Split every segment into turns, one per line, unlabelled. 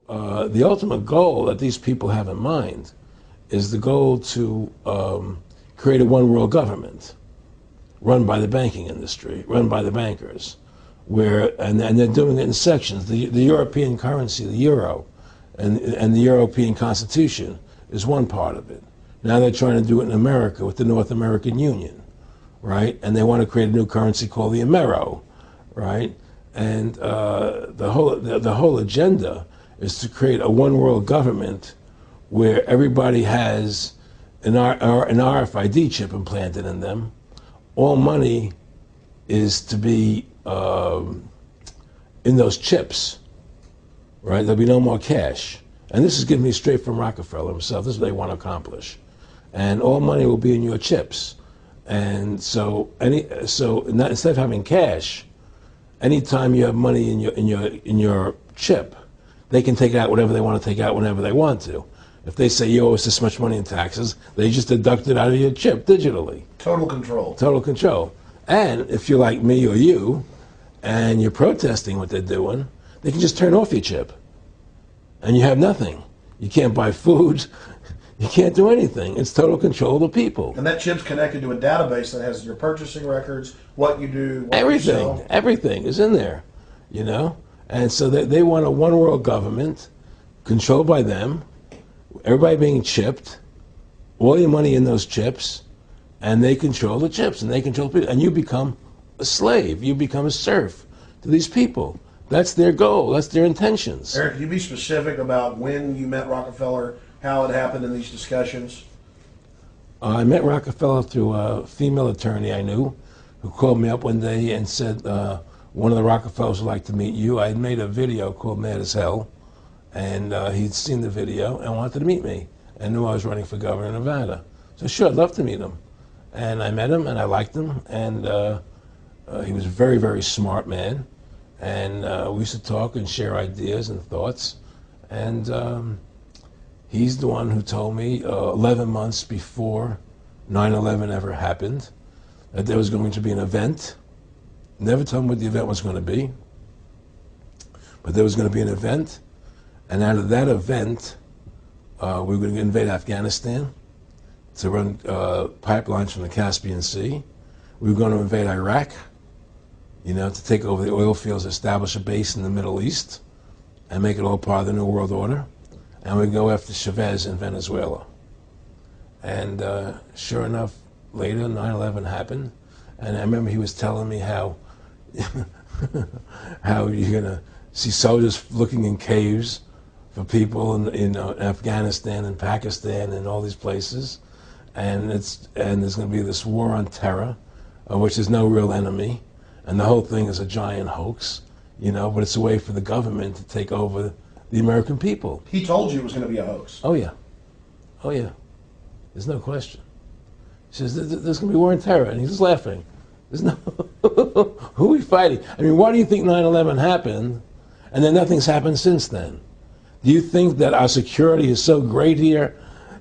the ultimate goal that these people have in mind is the goal to create a one-world government run by the banking industry, run by the bankers, and they're doing it in sections. The European currency, the euro, and the European Constitution is one part of it. Now they're trying to do it in America with the North American Union, right? And they want to create a new currency called the Amero, right? And the whole agenda is to create a one-world government where everybody has an RFID chip implanted in them. All money is to be in those chips, right? There'll be no more cash. And this is given me straight from Rockefeller himself. This is what they want to accomplish. And all money will be in your chips. And so instead of having cash, anytime you have money in your chip, they can take out whatever they want to take out whenever they want to. If they say you owe us this much money in taxes, they just deduct it out of your chip digitally.
Total control.
Total control. And if you're like me or you, and you're protesting what they're doing, they can just turn off your chip. And you have nothing. You can't buy food. You can't do anything. It's total control of the people.
And that chip's connected to a database that has your purchasing records, what you do, what
everything,
you sell.
Everything is in there, you know? And so they want a one-world government controlled by them, everybody being chipped, all your money in those chips, and they control the chips, and they control people. And you become a slave. You become a serf to these people. That's their goal. That's their intentions.
Eric, can you be specific about when you met Rockefeller, how it happened in these discussions?
I met Rockefeller through a female attorney I knew who called me up one day and said, one of the Rockefellers would like to meet you. I had made a video called Mad as Hell, and he'd seen the video and wanted to meet me and knew I was running for governor of Nevada. So sure, I'd love to meet him. And I met him and I liked him, and he was a very, very smart man. And we used to talk and share ideas and thoughts. And he's the one who told me 11 months before 9/11 ever happened that there was going to be an event. Never told me what the event was going to be, but there was going to be an event. And out of that event, we were going to invade Afghanistan to run pipelines from the Caspian Sea. We were going to invade Iraq, you know, to take over the oil fields, establish a base in the Middle East, and make it all part of the New World Order. And we'd go after Chavez in Venezuela. And sure enough, later, 9/11 happened. And I remember he was telling me how how you're going to see soldiers looking in caves for people in Afghanistan and Pakistan and all these places. And there's going to be this war on terror, of which there's no real enemy. And the whole thing is a giant hoax, you know, but it's a way for the government to take over the American people.
He told you it was going to be a hoax.
Oh, yeah. Oh, yeah. There's no question. He says, there's going to be war on terror. And he's just laughing. There's no... Who are we fighting? I mean, why do you think 9/11 happened and then nothing's happened since then? Do you think that our security is so great here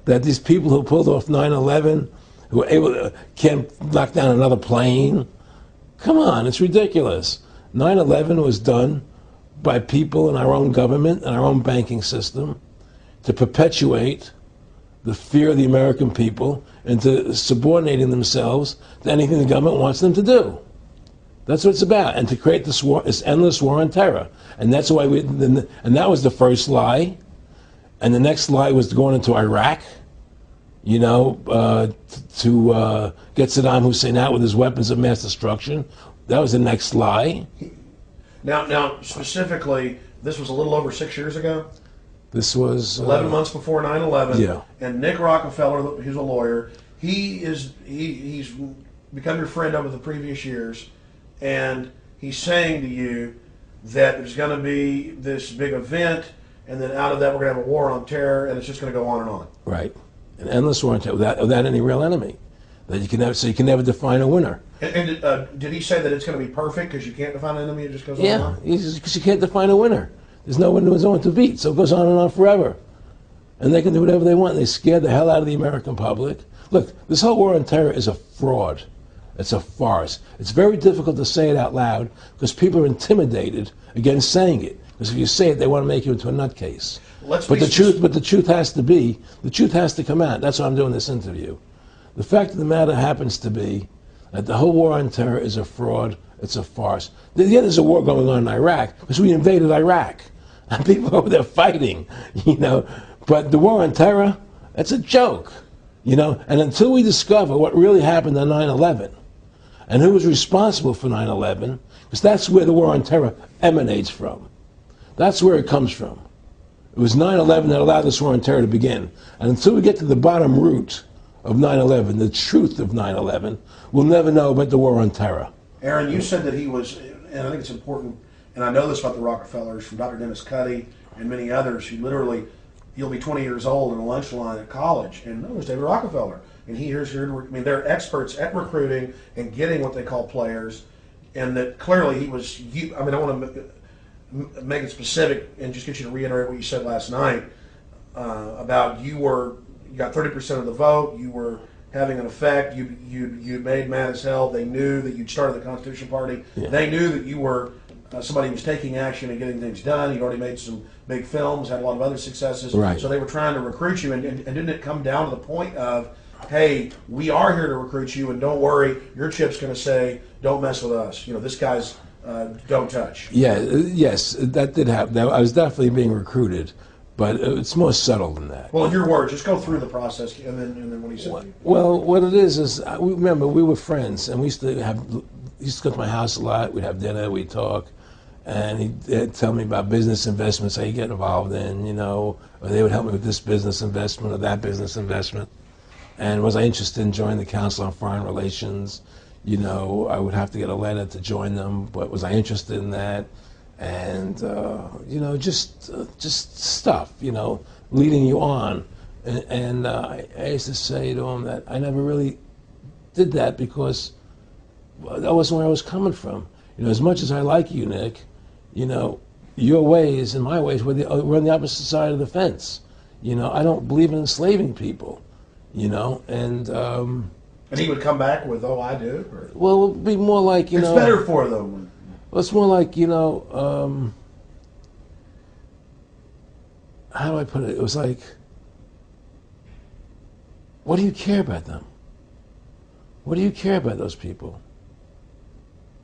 that these people who pulled off 9/11, who were able to, can't knock down another plane? Come on, it's ridiculous. 9/11 was done by people in our own government and our own banking system to perpetuate the fear of the American people into subordinating themselves to anything the government wants them to do. That's what it's about, and to create this war, this endless war on terror. And that's why and that was the first lie. And the next lie was going into Iraq, you know, to get Saddam Hussein out with his weapons of mass destruction. That was the next lie.
Now, specifically, this was a little over 6 years ago.
This was
11 months before 9/11.
Yeah.
And Nick Rockefeller, who's a lawyer, he's become your friend over the previous years, and he's saying to you that there's going to be this big event, and then out of that we're going to have a war on terror, and it's just going to go on and on. Right.
An endless war on terror without any real enemy. That you can never, so you can never define a winner.
And did he say that it's going to be perfect because you can't define an enemy? It just goes on and on?
Yeah, because you can't define a winner. There's no one to beat, so it goes on and on forever. And they can do whatever they want. They scare the hell out of the American public. Look, this whole war on terror is a fraud. It's a farce. It's very difficult to say it out loud because people are intimidated against saying it. Because if you say it, they want to make you into a nutcase.
Let's
But
be
the truth has to come out. That's why I'm doing this interview. The fact of the matter happens to be that the whole war on terror is a fraud. It's a farce. Yeah, there's a war going on in Iraq because we invaded Iraq. And people over there fighting, you know. But the war on terror, that's a joke, you know. And until we discover what really happened on 9/11 and who was responsible for 9/11, because that's where the war on terror emanates from. That's where it comes from. It was 9/11 that allowed this war on terror to begin. And until we get to the bottom root of 9/11, the truth of 9/11, we'll never know about the war on terror.
Aaron, you said that he was, and I think it's important, and I know this about the Rockefellers from Dr. Dennis Cuddy and many others who literally, you'll be 20 years old in a lunch line at college, and there's David Rockefeller. And here's here, I mean, they're experts at recruiting and getting what they call players, and that clearly he was, I mean, I want to make it specific and just get you to reiterate what you said last night about you got 30% of the vote, you were having an effect, you made mad as hell, they knew that you'd started the Constitution Party,
Yeah.
They knew that you were somebody who was taking action and getting things done, you'd already made some big films, had a lot of other successes,
Right.
So they were trying to recruit you, and didn't it come down to the point of, hey, we are here to recruit you, and don't worry, your chip's going to say, don't mess with us, you know, this guy's don't touch.
Yeah, yes, that did happen. I was definitely being recruited, but it's more subtle than that.
Well, in your words, just go through the process, and then what he said to you.
Well, what it is remember, we were friends, and we used to go to my house a lot. We'd have dinner, we'd talk, and he'd tell me about business investments that he'd get involved in, you know, or they would help me with this business investment or that business investment. And was I interested in joining the Council on Foreign Relations? You know, I would have to get a letter to join them, but was I interested in that? And, you know, just stuff, you know, leading you on. And I used to say to him that I never really did that because that wasn't where I was coming from. You know, as much as I like you, Nick, you know, your ways and my ways, we're on the opposite side of the fence. You know, I don't believe in enslaving people, you know, and
he would come back with, oh, I do? Or?
Well, it would be more like, you know.
It's better for them.
Well, it's more like, you know, how do I put it? It was like, what do you care about them? What do you care about those people?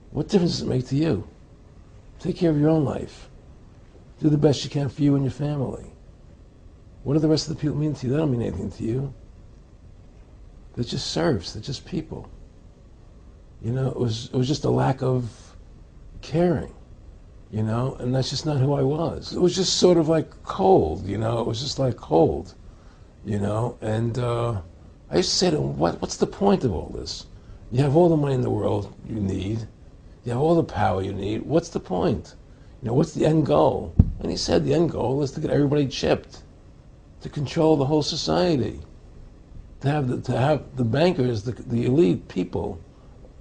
What difference does it make to you? Take care of your own life. Do the best you can for you and your family. What do the rest of the people mean to you? They don't mean anything to you. They're just serfs. They're just people. You know, it was just a lack of caring, you know, and that's just not who I was. It was just sort of like cold, you know. It was just like cold, you know. And I used to say to him, what's the point of all this? You have all the money in the world you need. You have all the power you need. What's the point? You know, what's the end goal? And he said the end goal is to get everybody chipped, to control the whole society, to have the bankers, the elite people,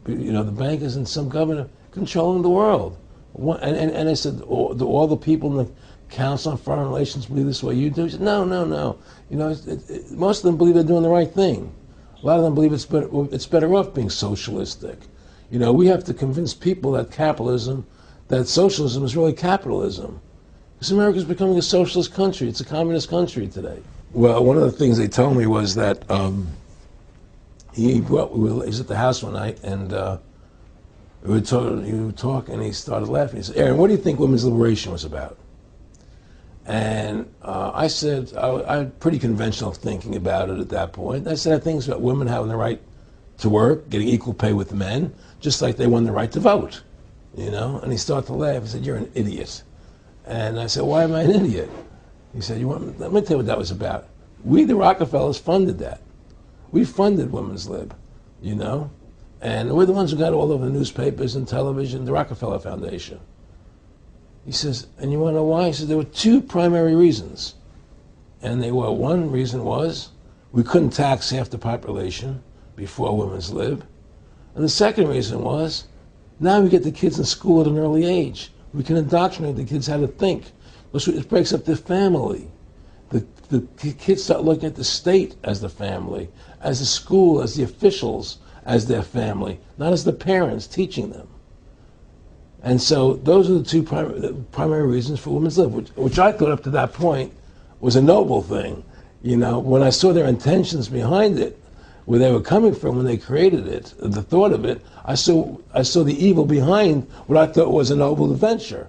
you know, the bankers and some governor controlling the world. And I said, do all the people in the Council on Foreign Relations believe this way you do? He said, no. You know, most of them believe they're doing the right thing. A lot of them believe it's better off being socialistic. You know, we have to convince people that that socialism is really capitalism. Because America's becoming a socialist country. It's a communist country today. Well, one of the things they told me was that he was at the house one night, and he would talk, and he started laughing. He said, Aaron, what do you think women's liberation was about? And I said, I had pretty conventional thinking about it at that point. I said, I think it's about women having the right to work, getting equal pay with men, just like they won the right to vote, you know? And he started to laugh. He said, you're an idiot. And I said, why am I an idiot? He said, let me tell you what that was about. We, the Rockefellers, funded that. We funded women's lib, you know? And we're the ones who got all over the newspapers and television, the Rockefeller Foundation. He says, and you want to know why? He says, there were two primary reasons. And one reason was we couldn't tax half the population before women's lib. And the second reason was, now we get the kids in school at an early age. We can indoctrinate the kids how to think. It breaks up the family. The kids start looking at the state as the family, as the school, as the officials, as their family, not as the parents teaching them. And so those are the two primary reasons for women's lib, which I thought up to that point was a noble thing. You know, when I saw their intentions behind it, where they were coming from when they created it, the thought of it, I saw the evil behind what I thought was a noble adventure.